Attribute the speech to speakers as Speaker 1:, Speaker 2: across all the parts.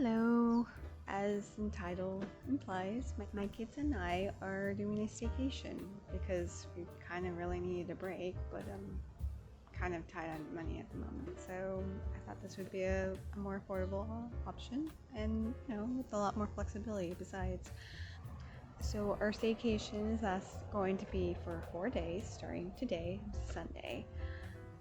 Speaker 1: Hello! As the title implies, my kids and I are doing a staycation because we kind of really needed a break, but kind of tight on money at the moment. So I thought this would be a more affordable option and, with a lot more flexibility besides. So our staycation is going to be for 4 days, starting today, Sunday.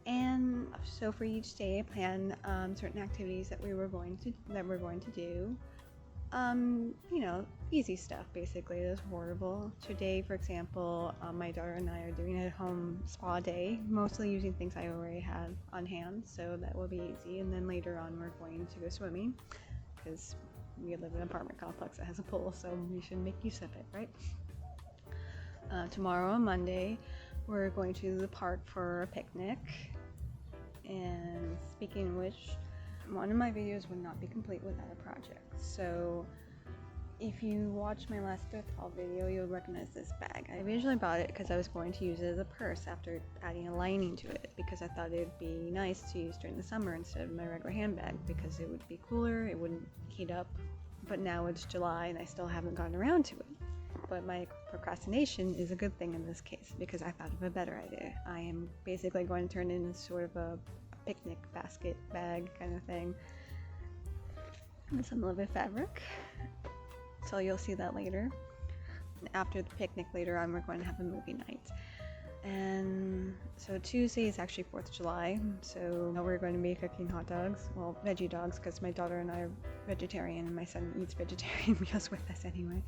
Speaker 1: And so for each day, I plan certain activities that we're going to do. Easy stuff basically. It's affordable. Today, for example, my daughter and I are doing a home spa day, mostly using things I already have on hand, so that will be easy. And then later on, we're going to go swimming because we live in an apartment complex that has a pool, so we should make use of it, right? Tomorrow, on Monday, we're going to the park for a picnic. And speaking of which, one of my videos would not be complete without a project. So if you watch my last thrift haul video, you'll recognize this bag. I originally bought it because I was going to use it as a purse after adding a lining to it, because I thought it would be nice to use during the summer instead of my regular handbag, because it would be cooler, it wouldn't heat up. But now it's July and I still haven't gotten around to it. But my procrastination is a good thing in this case, because I thought of a better idea. I am basically going to turn it into sort of a picnic basket bag kind of thing with some livid fabric. So you'll see that later. After the picnic later on, we're going to have a movie night. And so Tuesday is actually 4th of July, so we're going to be cooking hot dogs, well, veggie dogs, because my daughter and I are vegetarian and my son eats vegetarian meals with us anyway.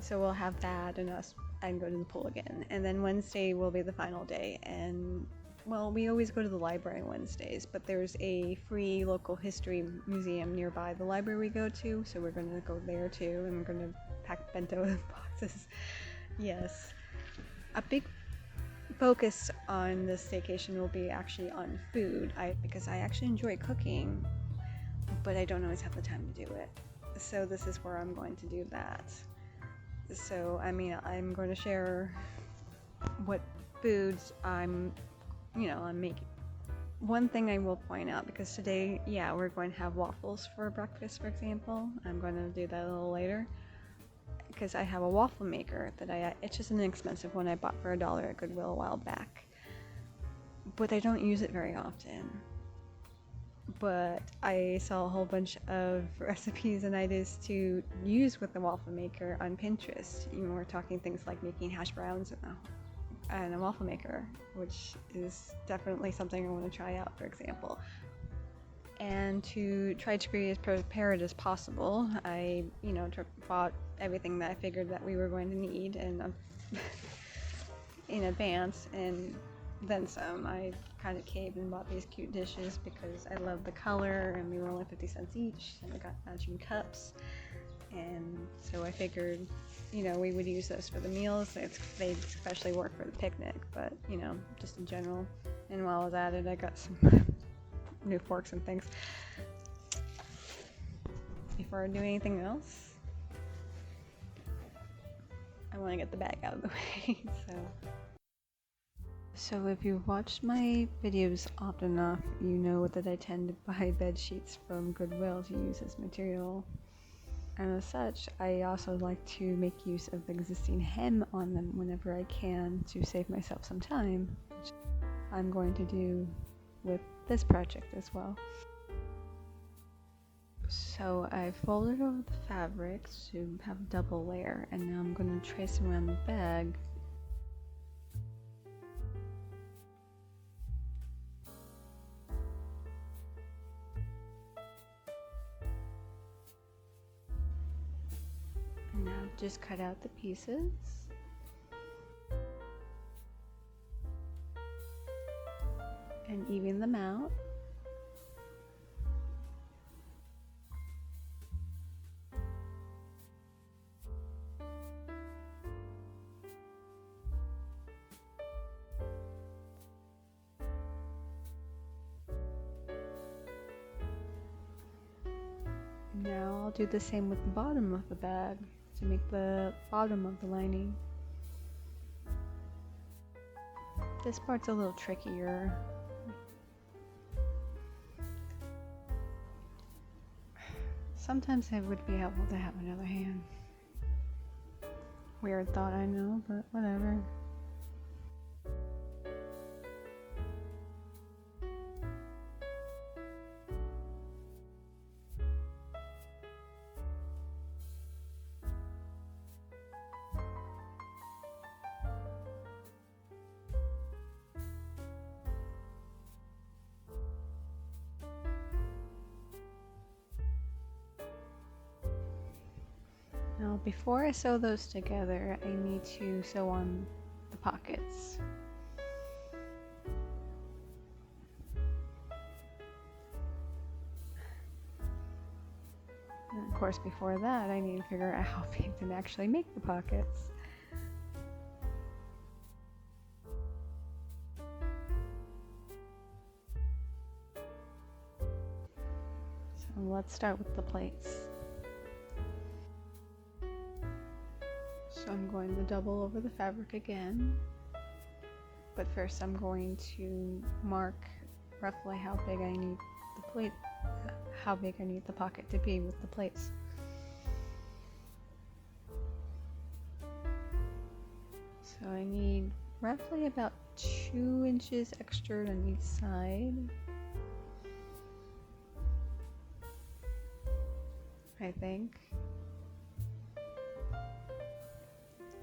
Speaker 1: So we'll have that and go to the pool again. And then Wednesday will be the final day. And well, we always go to the library on Wednesdays, but there's a free local history museum nearby the library we go to, so we're going to go there too, and we're going to pack bento boxes. Yes. A big focus on this staycation will be actually on food, because I actually enjoy cooking, but I don't always have the time to do it. So this is where I'm going to do that. So, I'm going to share what foods I'm making. One thing I will point out, because today, we're going to have waffles for breakfast, for example. I'm going to do that a little later, because I have a waffle maker it's just an inexpensive one I bought for $1 at Goodwill a while back. But I don't use it very often. But I saw a whole bunch of recipes and ideas to use with the waffle maker on Pinterest. We're talking things like making hash browns and a waffle maker, which is definitely something I want to try out, for example. And to try to be as prepared as possible, I bought everything that I figured that we were going to need and in advance, and then some. I kind of caved and bought these cute dishes because I love the color, and they were only 50 cents each, and I got matching cups. And so I figured, we would use those for the meals. They especially work for the picnic, but, just in general. And while I was at it, I got some new forks and things. Before I do anything else, I want to get the bag out of the way, So if you've watched my videos often enough, you know that I tend to buy bed sheets from Goodwill to use as material. And as such, I also like to make use of the existing hem on them whenever I can to save myself some time, which I'm going to do with this project as well. So I folded over the fabric to have a double layer, and now I'm going to trace around the bag. And now just cut out the pieces. And even them out. Now I'll do the same with the bottom of the bag to make the bottom of the lining. This part's a little trickier. sometimes it would be helpful to have another hand. Weird thought, I know, but whatever. Now, before I sew those together, I need to sew on the pockets. And of course, before that, I need to figure out how big to actually make the pockets. So let's start with the plates. So I'm going to double over the fabric again, but first I'm going to mark roughly how big I need the plate, how big I need the pocket to be with the plates. So I need roughly about 2 inches extra on each side. I think.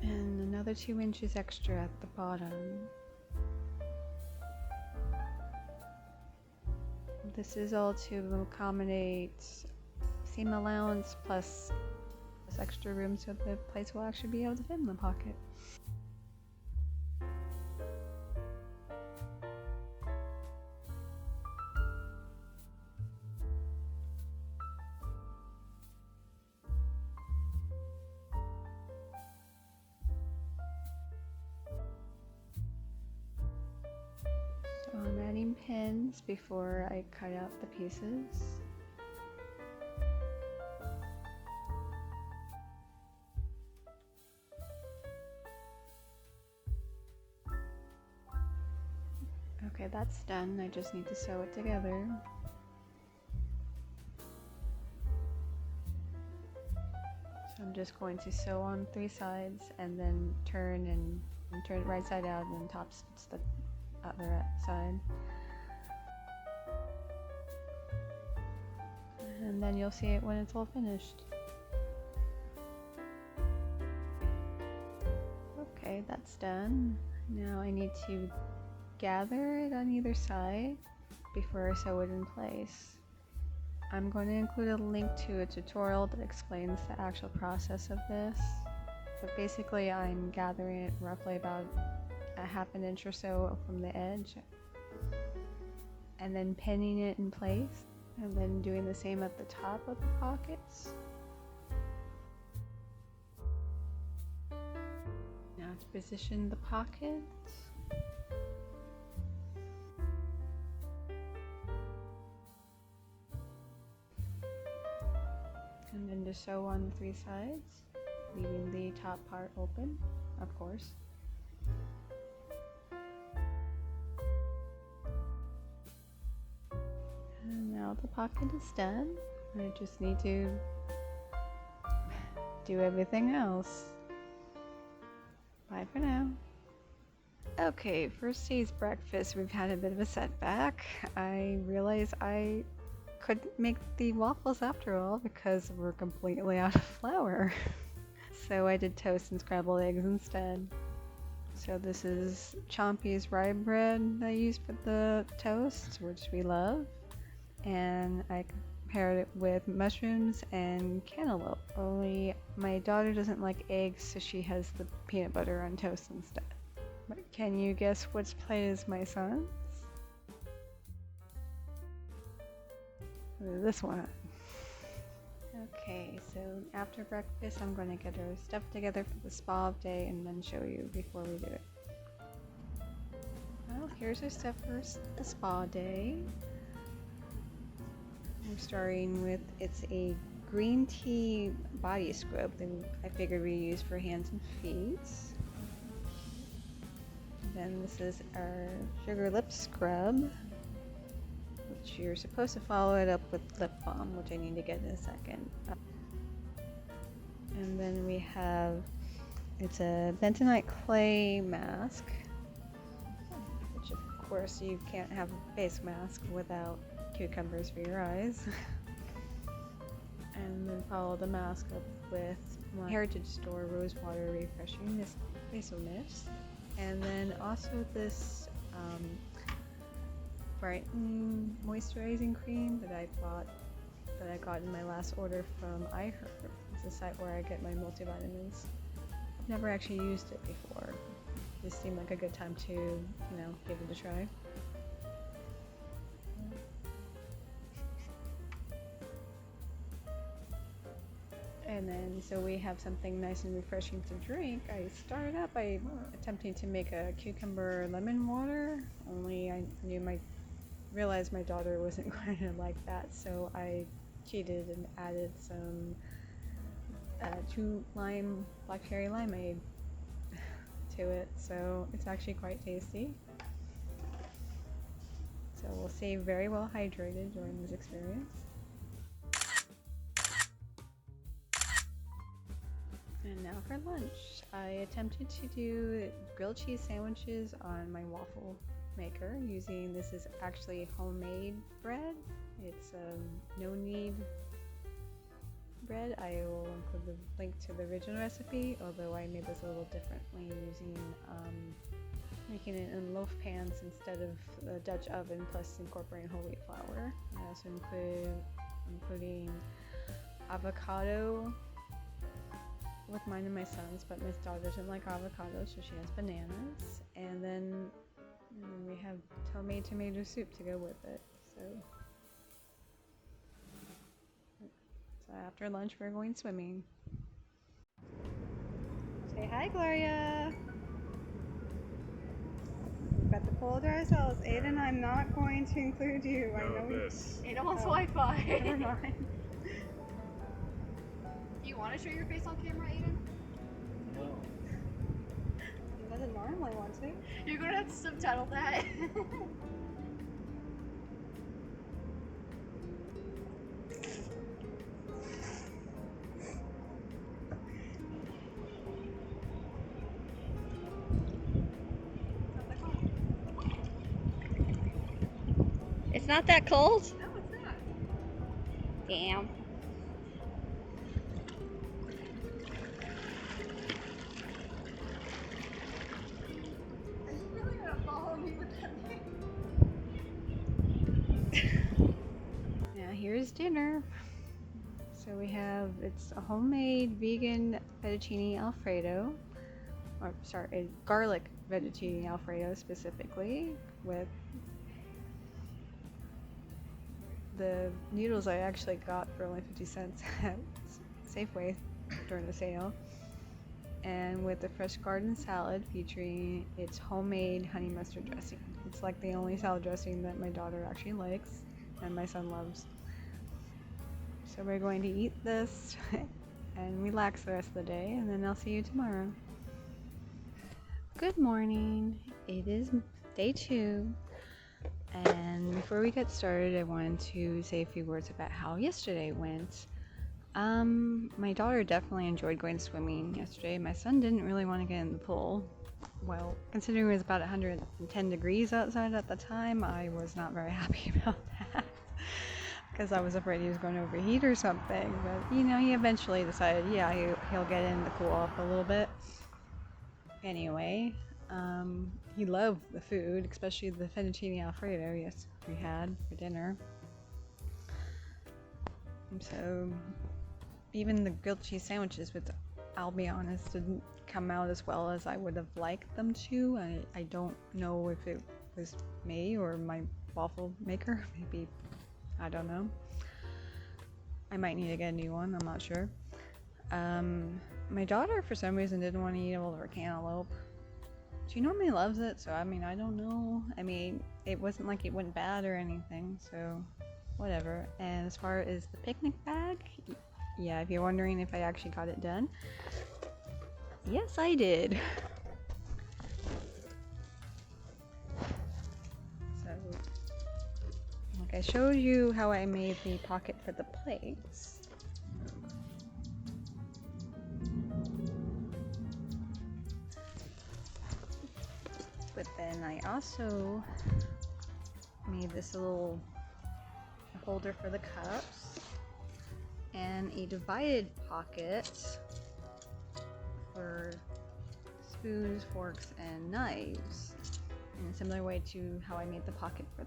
Speaker 1: And another 2 inches extra at the bottom. This is all to accommodate seam allowance plus extra room so the plates will actually be able to fit in the pocket. So I'm adding pins before I cut out the pieces. Okay, that's done. I just need to sew it together. So I'm just going to sew on 3 sides and then turn it right side out and then top stitch the other side. And then you'll see it when it's all finished. Okay, that's done. Now I need to gather it on either side before I sew it in place. I'm going to include a link to a tutorial that explains the actual process of this. But basically I'm gathering it roughly about a ½ inch or so from the edge and then pinning it in place and then doing the same at the top of the pockets. Now to position the pocket. And then to sew on the 3 sides, leaving the top part open, of course. And now the pocket is done. I just need to do everything else. Bye for now. Okay, first day's breakfast, we've had a bit of a setback. I realized I couldn't make the waffles after all because we're completely out of flour. So I did toast and scrambled eggs instead. So this is Chompy's rye bread I use for the toast, which we love. And I paired it with mushrooms and cantaloupe. Only my daughter doesn't like eggs, so she has the peanut butter on toast instead. But can you guess which plate is my son's? This one. Okay, so after breakfast I'm going to get our stuff together for the spa day and then show you before we do it. Well, here's our stuff for the spa day. We're starting with, it's a green tea body scrub that I figured we use for hands and feet. Then this is our sugar lip scrub, which you're supposed to follow it up with lip balm, which I need to get in a second. And then we have, it's a bentonite clay mask, which of course you can't have a face mask without cucumbers for your eyes. And then follow the mask up with my Heritage Store Rose Water Refreshing Facial Mist. And then also this brightening moisturizing cream that I got in my last order from iHerb. It's a site where I get my multivitamins. I've never actually used it before. This seemed like a good time to, give it a try. And then, so we have something nice and refreshing to drink. I started out by attempting to make a cucumber lemon water, only I realized my daughter wasn't going to like that, so I cheated and added some 2 black cherry limeade to it, so it's actually quite tasty. So we'll stay very well hydrated during this experience. And now for lunch. I attempted to do grilled cheese sandwiches on my waffle maker using, this is actually homemade bread. It's no knead bread. I will include the link to the original recipe, although I made this a little differently using making it in loaf pans instead of a Dutch oven, plus incorporating whole wheat flour. I also including avocado with mine and my son's, but my daughter doesn't like avocado, so she has bananas. And then we have homemade tomato soup to go with it. So after lunch, we're going swimming. Say hi, Gloria. We've got the pool to ourselves. Aiden, I'm not going to include you. I know
Speaker 2: this.
Speaker 3: Aiden wants Wi-Fi.
Speaker 1: Never mind.
Speaker 3: Do you want to show your face on camera, Aiden?
Speaker 2: No.
Speaker 1: He doesn't normally want to.
Speaker 3: You're gonna have to subtitle that.
Speaker 4: It's not that cold?
Speaker 3: No, it's not.
Speaker 4: Damn.
Speaker 3: Are you really gonna follow me with that thing?
Speaker 1: Now here's dinner. So we have, it's a homemade vegan fettuccine alfredo, or sorry, a garlic fettuccine alfredo specifically, with the noodles I actually got for only 50 cents at Safeway during the sale, and with the fresh garden salad featuring its homemade honey mustard dressing. It's like the only salad dressing that my daughter actually likes and my son loves. So we're going to eat this and relax the rest of the day, and then I'll see you tomorrow. Good morning. It is day 2. And before we get started, I wanted to say a few words about how yesterday went. My daughter definitely enjoyed going swimming yesterday. My son didn't really want to get in the pool. Well, considering it was about 110 degrees outside at the time, I was not very happy about that because I was afraid he was going to overheat or something. But, he eventually decided, he'll get in to cool off a little bit. Anyway, he loved the food, especially the fettuccine alfredo we had for dinner. And so even the grilled cheese sandwiches, which I'll be honest, didn't come out as well as I would have liked them to. I don't know if it was me or my waffle maker. Maybe, I don't know. I might need to get a new one, I'm not sure. My daughter, for some reason, didn't want to eat all of her cantaloupe. She normally loves it, so I don't know. It wasn't like it went bad or anything, so whatever. And as far as the picnic bag, if you're wondering if I actually got it done, yes, I did. So, like I showed you how I made the pocket for the plates. But then I also made this little holder for the cups and a divided pocket for spoons, forks, and knives in a similar way to how I made the pocket for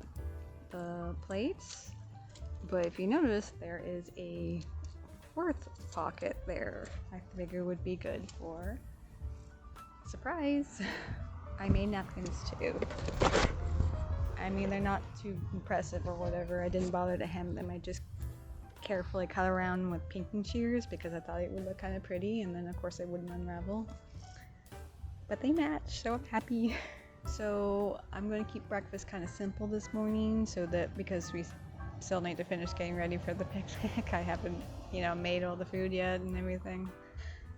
Speaker 1: the plates. But if you notice, there is a fourth pocket there. I figure would be good for surprise. I made napkins too. I mean, they're not too impressive or whatever. I didn't bother to hem them. I just carefully cut around with pinking shears because I thought it would look kind of pretty, and then of course it wouldn't unravel. But they match, so I'm happy. So I'm going to keep breakfast kind of simple this morning, so that because we still need to finish getting ready for the picnic, I haven't, made all the food yet and everything.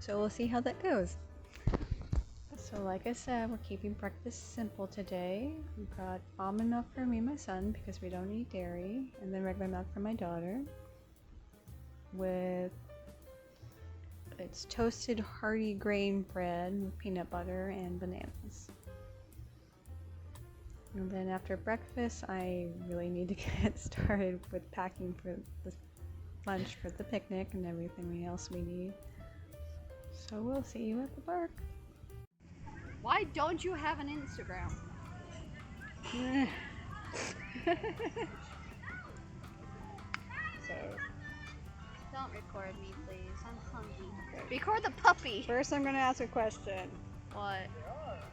Speaker 1: So we'll see how that goes. So like I said, we're keeping breakfast simple today. We've got almond milk for me and my son because we don't eat dairy, and then regular milk for my daughter. It's toasted hearty grain bread with peanut butter and bananas. And then after breakfast, I really need to get started with packing for the lunch for the picnic and everything else we need. So we'll see you at the park.
Speaker 4: Why don't you have an Instagram?
Speaker 1: So
Speaker 4: Don't record me, please. I'm hungry. Record the puppy.
Speaker 1: first I'm gonna ask a question.
Speaker 4: What?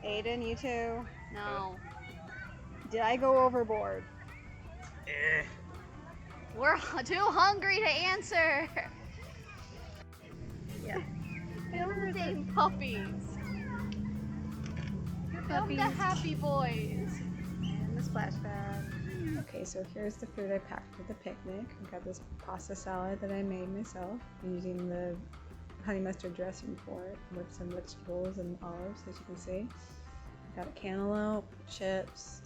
Speaker 1: Aiden, you too?
Speaker 4: No.
Speaker 1: Did I go overboard?
Speaker 4: We're too hungry to answer.
Speaker 1: Yeah.
Speaker 4: Film the puppies. Film the happy boys.
Speaker 1: And the splash pad. Okay, so here's the food I packed for the picnic. I've got this pasta salad that I made myself. I'm using the honey mustard dressing for it with some vegetables and olives, as you can see. I've got a cantaloupe, chips,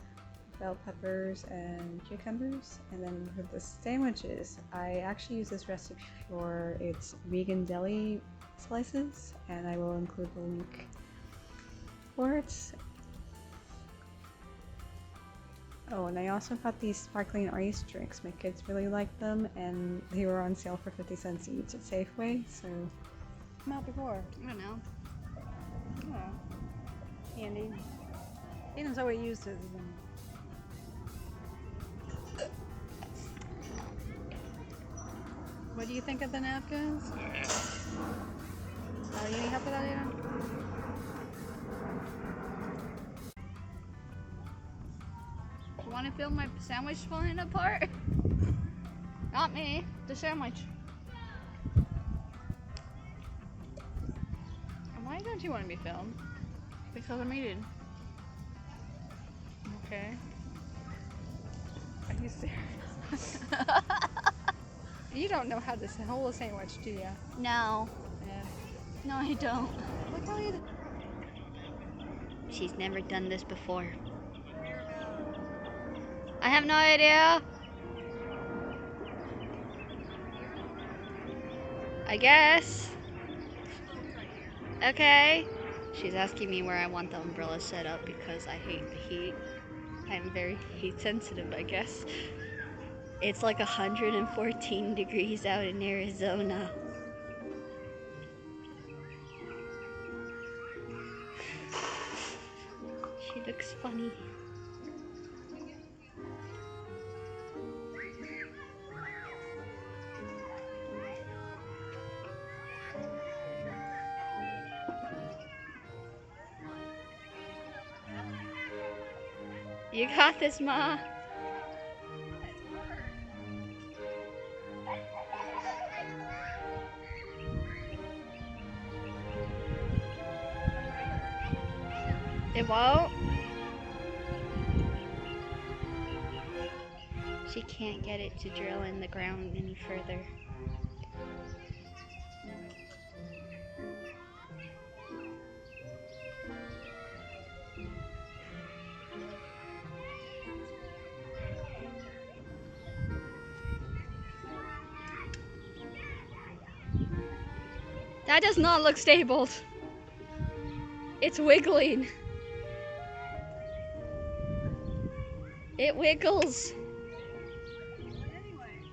Speaker 1: bell peppers, and cucumbers. And then for the sandwiches, I actually use this recipe for its vegan deli slices, and I will include the link for it. Oh, and I also got these sparkling ice drinks. My kids really like them, and they were on sale for 50 cents each at Safeway, so come out before.
Speaker 4: I don't know.
Speaker 1: Oh, handy. Aiden's always used it. What do you think of the napkins? Oh, you need help with that, Aiden?
Speaker 4: You want to film my sandwich falling apart? Not me, the sandwich.
Speaker 1: And why don't you want to be filmed?
Speaker 4: Because I'm eating.
Speaker 1: Okay. Are you serious? You don't know how to hold a sandwich, do you?
Speaker 4: No.
Speaker 1: Yeah.
Speaker 4: No, I don't.
Speaker 1: Look how you...
Speaker 4: She's never done this before. I have no idea. I guess. Okay. She's asking me where I want the umbrella set up because I hate the heat. I'm very heat sensitive, I guess. It's like 114 degrees out in Arizona. She looks funny. You got this, Ma. It won't? She can't get it to drill in the ground any further. That does not look stable. It's wiggling. It wiggles.
Speaker 3: Anyway,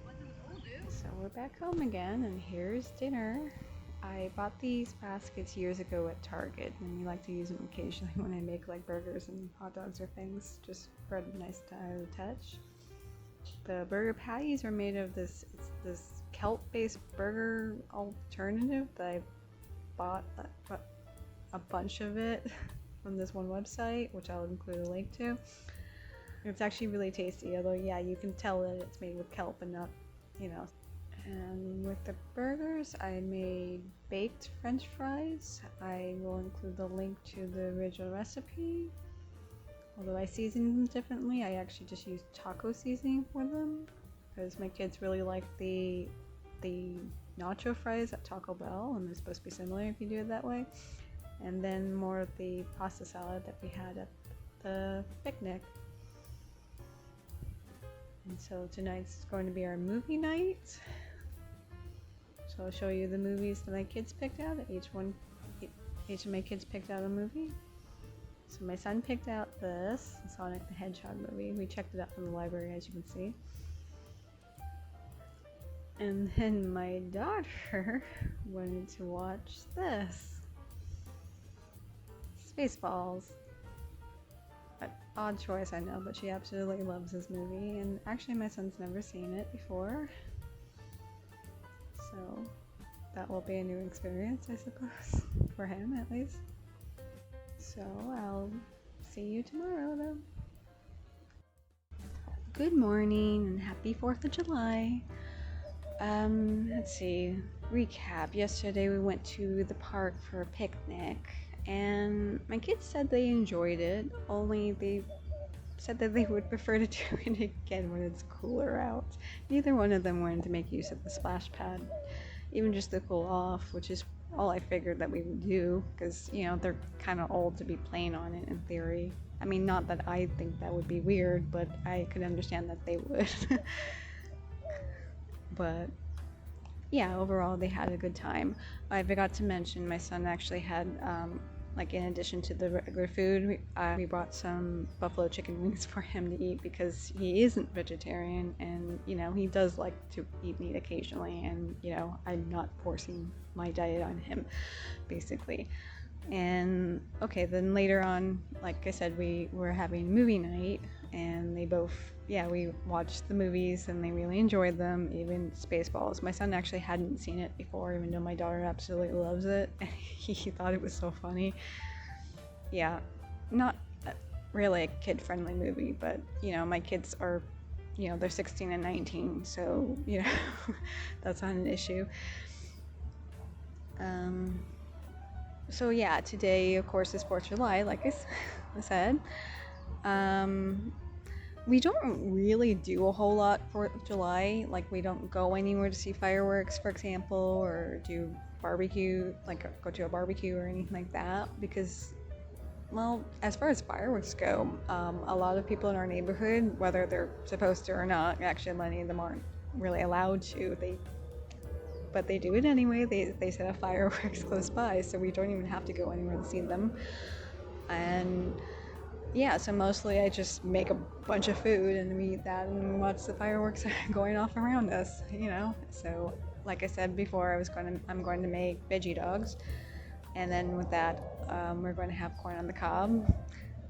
Speaker 3: what does old do?
Speaker 1: So we're back home again, and here's dinner. I bought these baskets years ago at Target, and we like to use them occasionally when I make like burgers and hot dogs or things, just for a nice touch. The burger patties are made of this kelp-based burger alternative that I bought a bunch of it from this one website, which I'll include a link to. It's actually really tasty, although yeah, you can tell that it's made with kelp and not, And with the burgers, I made baked French fries. I will include the link to the original recipe. Although I season them differently, I actually just use taco seasoning for them because my kids really like the nacho fries at Taco Bell, and they're supposed to be similar if you do it that way. And then more of the pasta salad that we had at the picnic. And so tonight's going to be our movie night. So I'll show you the movies that my kids picked out. Each of my kids picked out a movie. So my son picked out this Sonic the Hedgehog movie. We checked it out from the library, as you can see. And then my daughter wanted to watch this. Spaceballs. Odd choice, I know, but she absolutely loves this movie. And actually my son's never seen it before. So that will be a new experience, I suppose, for him at least. So I'll see you tomorrow though. Good morning and happy 4th of July. Let's see, recap. Yesterday we went to the park for a picnic and my kids said they enjoyed it, only they said that they would prefer to do it again when it's cooler out. Neither one of them wanted to make use of the splash pad, even just to cool off, which is all I figured that we would do, because they're kind of old to be playing on it in theory. I mean, not that I think that would be weird, but I could understand that they would. But yeah, overall they had a good time. I forgot to mention my son actually had in addition to the regular food, we brought some buffalo chicken wings for him to eat because he isn't vegetarian, and he does like to eat meat occasionally, and I'm not forcing my diet on him, basically. And okay, then later on, like I said, we were having movie night, and we watched the movies and they really enjoyed them, even Spaceballs. My son actually hadn't seen it before, even though my daughter absolutely loves it. He thought it was so funny. Yeah, not really a kid-friendly movie, but my kids are, they're 16 and 19, so that's not an issue. So yeah, today of course is 4th of July, like I said. We don't really do a whole lot 4th of July. Like, we don't go anywhere to see fireworks, for example, or do barbecue, go to a barbecue or anything like that, because, well, as far as fireworks go, a lot of people in our neighborhood, whether they're supposed to or not, actually many of them aren't really allowed to. But they do it anyway. They set up fireworks close by, so we don't even have to go anywhere to see them. And yeah, so mostly I just make a bunch of food and we eat that and watch the fireworks going off around us, So, like I said before, I'm going to make veggie dogs, and then with that, we're going to have corn on the cob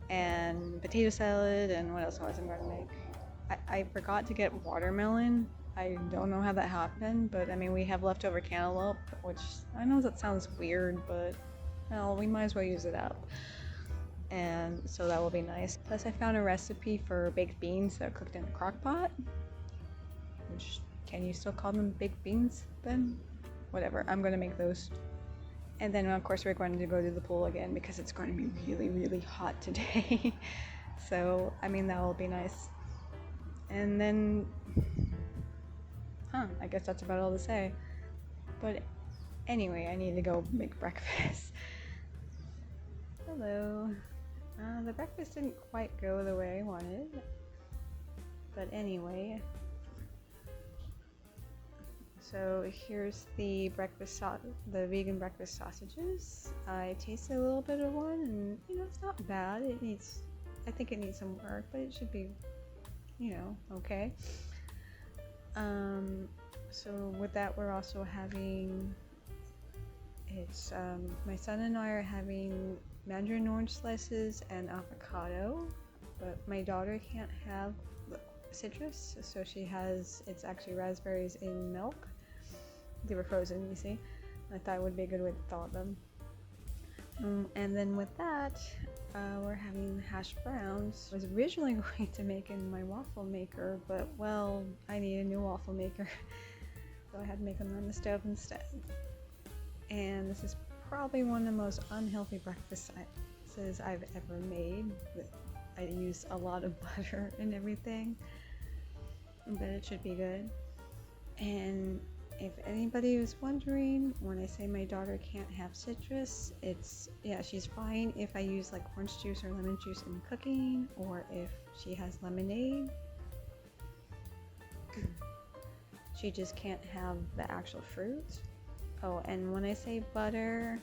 Speaker 1: and potato salad, and what else was I'm going to make? I forgot to get watermelon. I don't know how that happened, but I mean, we have leftover cantaloupe, which I know that sounds weird, but well, we might as well use it up. And so that will be nice. Plus I found a recipe for baked beans that are cooked in a crock pot, which, can you still call them baked beans then? Whatever, I'm going to make those. And then of course we're going to go to the pool again because it's going to be really, really hot today. So, I mean, that will be nice. And then, I guess that's about all to say. But anyway, I need to go make breakfast. Hello. The breakfast didn't quite go the way I wanted. But anyway. So here's the the vegan breakfast sausages. I tasted a little bit of one, and it's not bad. I think it needs some work, but it should be, okay. So with that, we're also having. My son and I are having mandarin orange slices and avocado, but my daughter can't have citrus, so it's actually raspberries in milk. They were frozen, you see. I thought it would be a good way to thaw them. And then with that, we're having hash browns. I was originally going to make in my waffle maker, but well, I need a new waffle maker, so I had to make them on the stove instead. And this is probably one of the most unhealthy breakfasts I've ever made. I used a lot of butter and everything, but it should be good. And if anybody was wondering, when I say my daughter can't have citrus, she's fine if I use like orange juice or lemon juice in cooking, or if she has lemonade. She just can't have the actual fruit. Oh, and when I say butter,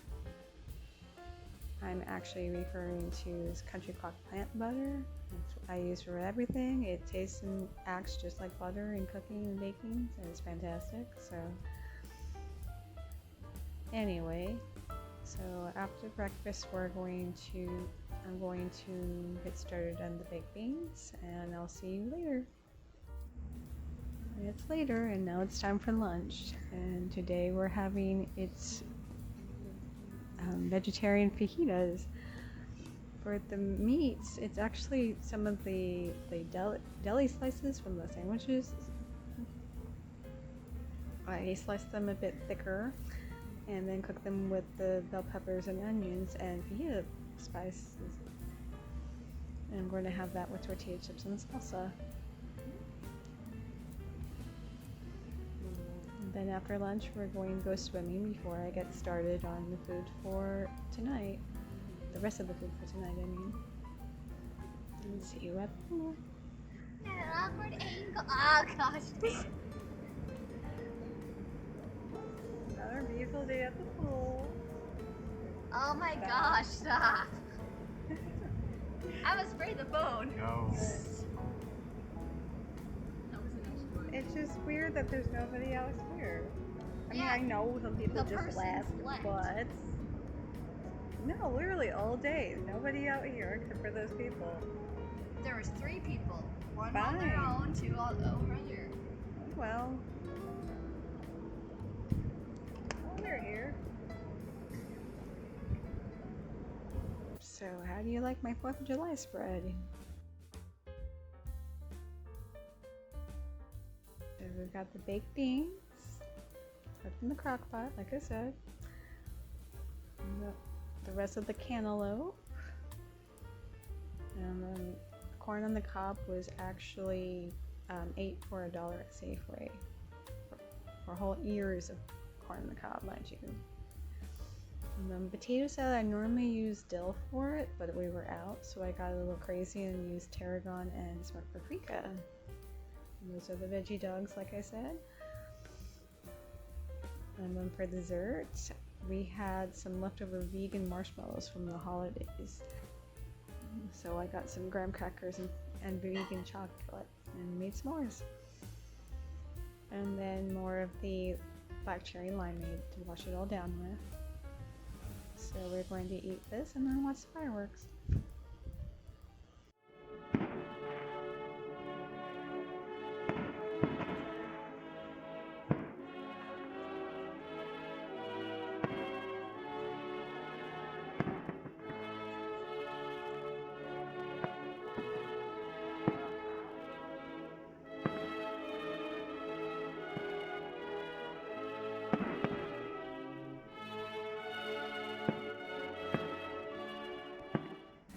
Speaker 1: I'm actually referring to this Country Clock plant butter. I use for everything. It tastes and acts just like butter in cooking and baking, so it's fantastic. So anyway, after breakfast I'm going to get started on the baked beans, and I'll see you later. It's later, and now it's time for lunch, and today we're having vegetarian fajitas. For the meats, it's actually some of the deli slices from the sandwiches. I sliced them a bit thicker and then cooked them with the bell peppers and onions and fajita spices. And I'm going to have that with tortilla chips and salsa. Then after lunch, we're going to go swimming before I get started on the food for tonight. The rest of the food for tonight, I mean. And see you at the pool.
Speaker 3: At an awkward angle. Oh gosh.
Speaker 1: Another beautiful day at the pool.
Speaker 3: Oh my gosh, stop. I was afraid the phone.
Speaker 2: No.
Speaker 1: It's just weird that there's nobody else here. I mean,
Speaker 3: Yeah,
Speaker 1: I know some people
Speaker 3: the
Speaker 1: just
Speaker 3: person's
Speaker 1: left,
Speaker 3: left.
Speaker 1: but no, literally all day. Nobody out here except for those people.
Speaker 3: There was 3 people. One on their
Speaker 1: Fine.
Speaker 3: own, 2 over here.
Speaker 1: Well, they're here. So, how do you like my 4th of July spread? So we've got the baked beans, cooked in the crock pot, like I said. And the rest of the cantaloupe. And then corn on the cob was actually $8 for $1 at Safeway. For whole ears of corn on the cob, mind you. And then potato salad, I normally use dill for it, but we were out, so I got a little crazy and used tarragon and smoked paprika. And those are the veggie dogs, like I said. And then for dessert, we had some leftover vegan marshmallows from the holidays. So I got some graham crackers and vegan chocolate and made s'mores. And then more of the black cherry limeade to wash it all down with. So we're going to eat this and then watch the fireworks.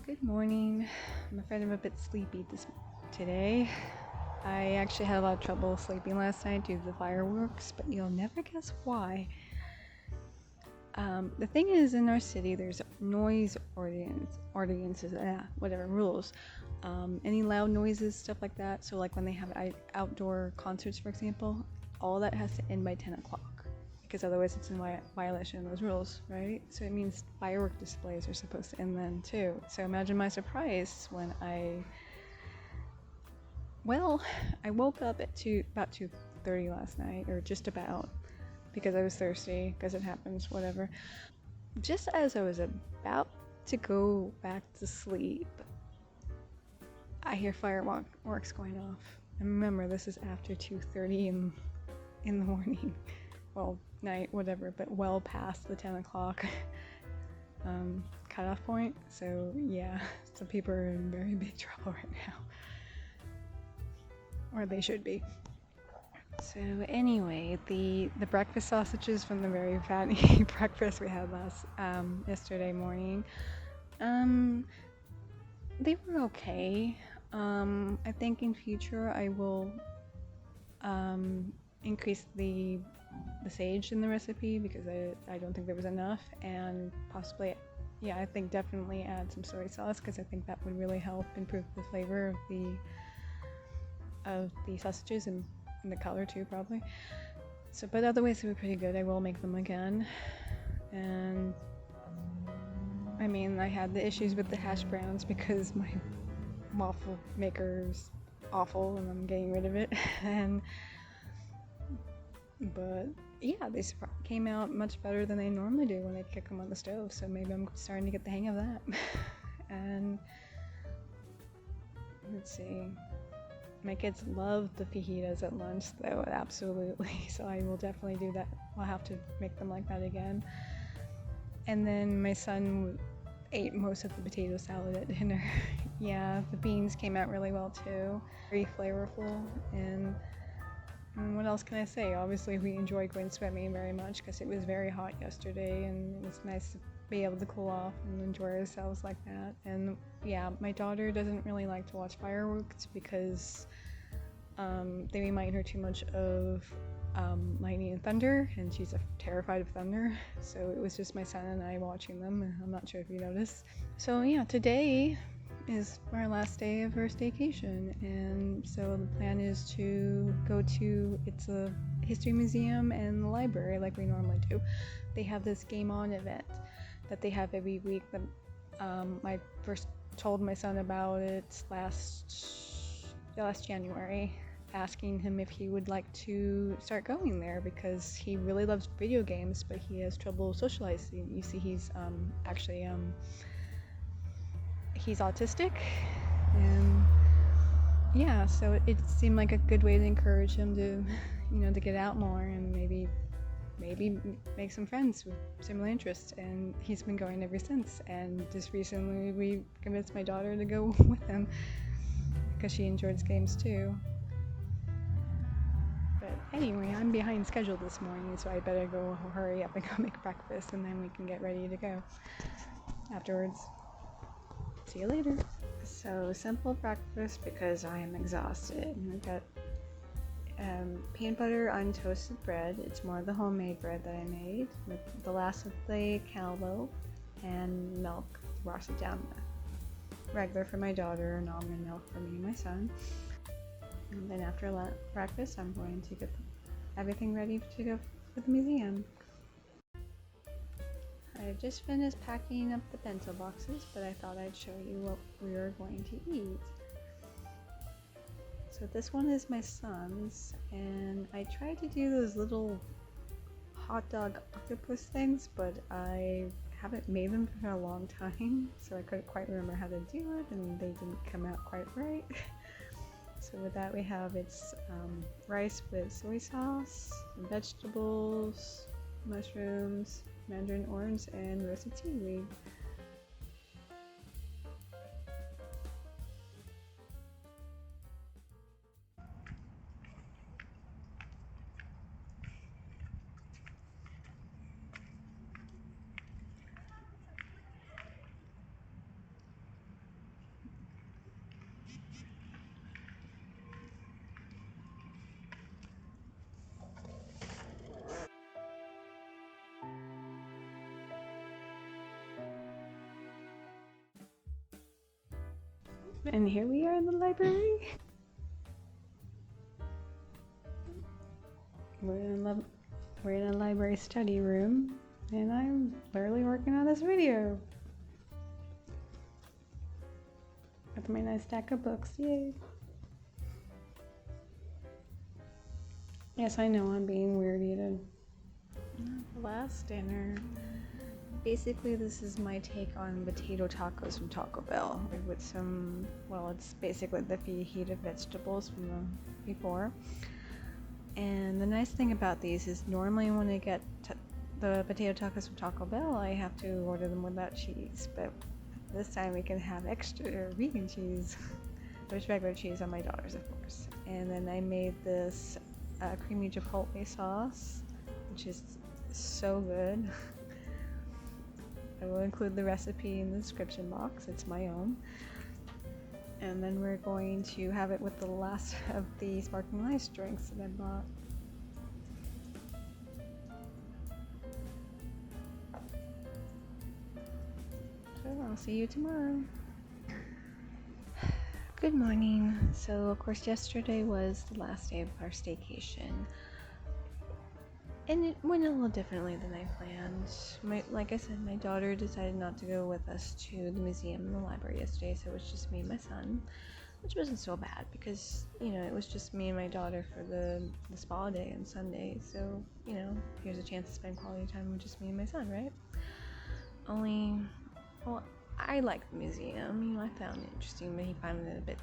Speaker 1: Good morning. I'm afraid I'm a bit sleepy today. I actually had a lot of trouble sleeping last night due to the fireworks, but you'll never guess why. The thing is, in our city, there's noise ordinances, rules. Any loud noises, stuff like that. So like when they have outdoor concerts, for example, all that has to end by 10 o'clock, because otherwise it's in violation of those rules, right? So it means firework displays are supposed to end then too. So imagine my surprise when I woke up at about 2:30 last night, or just about, because I was thirsty, because it happens, whatever. Just as I was about to go back to sleep, I hear fireworks going off. And remember, this is after 2:30 in the morning. Well, night, whatever, but well past the 10 o'clock cutoff point. So yeah, some people are in very big trouble right now. Or they should be. So anyway, the breakfast sausages from the very fatty breakfast we had yesterday morning, they were okay. I think in future I will increase the sage in the recipe, because I don't think there was enough, and possibly, yeah, I think definitely add some soy sauce, because I think that would really help improve the flavor of the sausages, and the color too, probably. So, but otherwise they were pretty good. I will make them again. And I mean, I had the issues with the hash browns because my waffle maker's awful and I'm getting rid of it. But yeah, they came out much better than they normally do when they kick them on the stove. So maybe I'm starting to get the hang of that. And let's see. My kids love the fajitas at lunch, though, absolutely. So I will definitely do that. I'll have to make them like that again. And then my son ate most of the potato salad at dinner. Yeah, the beans came out really well too. Very flavorful. And what else can I say? Obviously, we enjoyed going swimming very much because it was very hot yesterday, and it was nice to be able to cool off and enjoy ourselves like that. And yeah, my daughter doesn't really like to watch fireworks because they remind her too much of lightning and thunder, and she's terrified of thunder. So it was just my son and I watching them, and I'm not sure if you noticed. So yeah, today is our last day of our staycation, and so the plan is to go to a history museum and the library like we normally do. They have this Game On event that they have every week. That I first told my son about it last January, asking him if he would like to start going there because he really loves video games, but he has trouble socializing. You see, he's he's autistic, and yeah, so it seemed like a good way to encourage him to, to get out more and maybe make some friends with similar interests. And he's been going ever since. And just recently, we convinced my daughter to go with him because she enjoys games too. But anyway, I'm behind schedule this morning, so I better go hurry up and go make breakfast, and then we can get ready to go afterwards. See you later. So simple breakfast because I am exhausted. I've got peanut butter on toasted bread. It's more of the homemade bread that I made with the last of the cow loaf, and milk to wash it down with. Regular for my daughter, and almond milk for me and my son. And then after breakfast, I'm going to get everything ready to go for the museum. I just finished packing up the bento boxes, but I thought I'd show you what we were going to eat. So this one is my son's, and I tried to do those little hot dog octopus things, but I haven't made them for a long time, so I couldn't quite remember how to do it, and they didn't come out quite right. So with that, we have rice with soy sauce, vegetables, mushrooms, mandarin orange, and roasted seaweed. And here we are in the library. We're in a library study room, and I'm literally working on this video. With my nice stack of books, yay! Yes, I know I'm being weird eating. Last dinner. Basically, this is my take on potato tacos from Taco Bell with some, well, it's basically the fajita vegetables from the before. And the nice thing about these is normally when I get the potato tacos from Taco Bell, I have to order them without cheese, but this time we can have extra vegan cheese. There's regular cheese on my daughter's, of course. And then I made this creamy Chipotle sauce, which is so good. I will include the recipe in the description box. It's my own. And then we're going to have it with the last of the sparkling ice drinks that I bought. So I'll see you tomorrow. Good morning. So of course yesterday was the last day of our staycation. And it went a little differently than I planned. Like I said, my daughter decided not to go with us to the museum and the library yesterday, so it was just me and my son, which wasn't so bad because, you know, it was just me and my daughter for the spa day on Sunday. So, you know, here's a chance to spend quality time with just me and my son, right? Well, I like the museum. You know, I found it interesting, but he found it a bit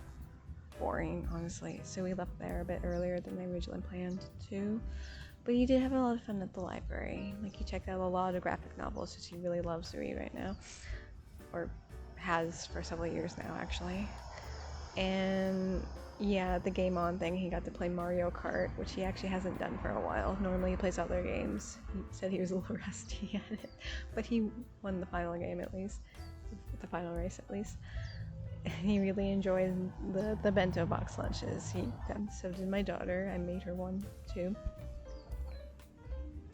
Speaker 1: boring, honestly. So we left there a bit earlier than I originally planned to. But he did have a lot of fun at the library. Like, he checked out a lot of graphic novels, which he really loves to read right now. Or has for several years now, actually. And yeah, the Game On thing, he got to play Mario Kart, which he actually hasn't done for a while. Normally he plays other games. He said he was a little rusty at it. But he won the final game at least. The final race at least. He really enjoyed the bento box lunches. So did my daughter. I made her one too.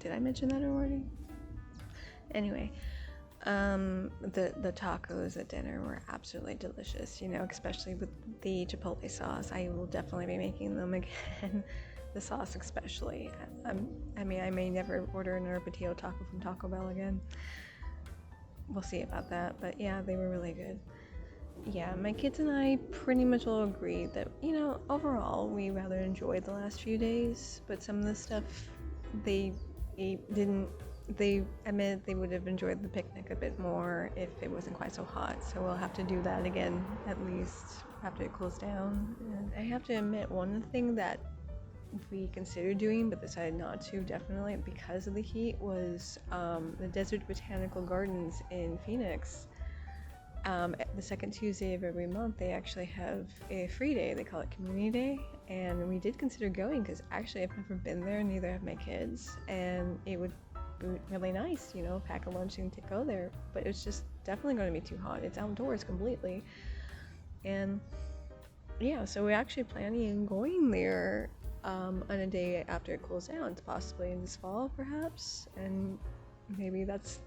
Speaker 1: Did I mention that already? Anyway, the tacos at dinner were absolutely delicious, you know, especially with the Chipotle sauce. I will definitely be making them again. The sauce especially. I mean, I may never order another potato taco from Taco Bell again. We'll see about that, but yeah, they were really good. Yeah, my kids and I pretty much all agreed that, you know, overall we rather enjoyed the last few days, but some of the stuff they admitted they would have enjoyed the picnic a bit more if it wasn't quite so hot, so we'll have to do that again at least after it cools down. And I have to admit, one thing that we considered doing but decided not to, definitely because of the heat, was the Desert Botanical Gardens in Phoenix. The second Tuesday of every month, they actually have a free day. They call it Community Day, and we did consider going because actually I've never been there, neither have my kids, and it would be really nice, you know, pack a lunch and to go there. But it's just definitely going to be too hot. It's outdoors completely, and yeah, so we're actually planning on going there on a day after it cools down, possibly in this fall, perhaps, and maybe that's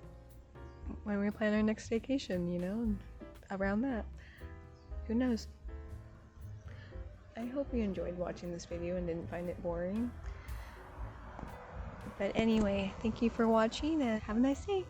Speaker 1: when we plan our next vacation, you know, around that. Who knows? I hope you enjoyed watching this video and didn't find it boring. But anyway, thank you for watching and have a nice day.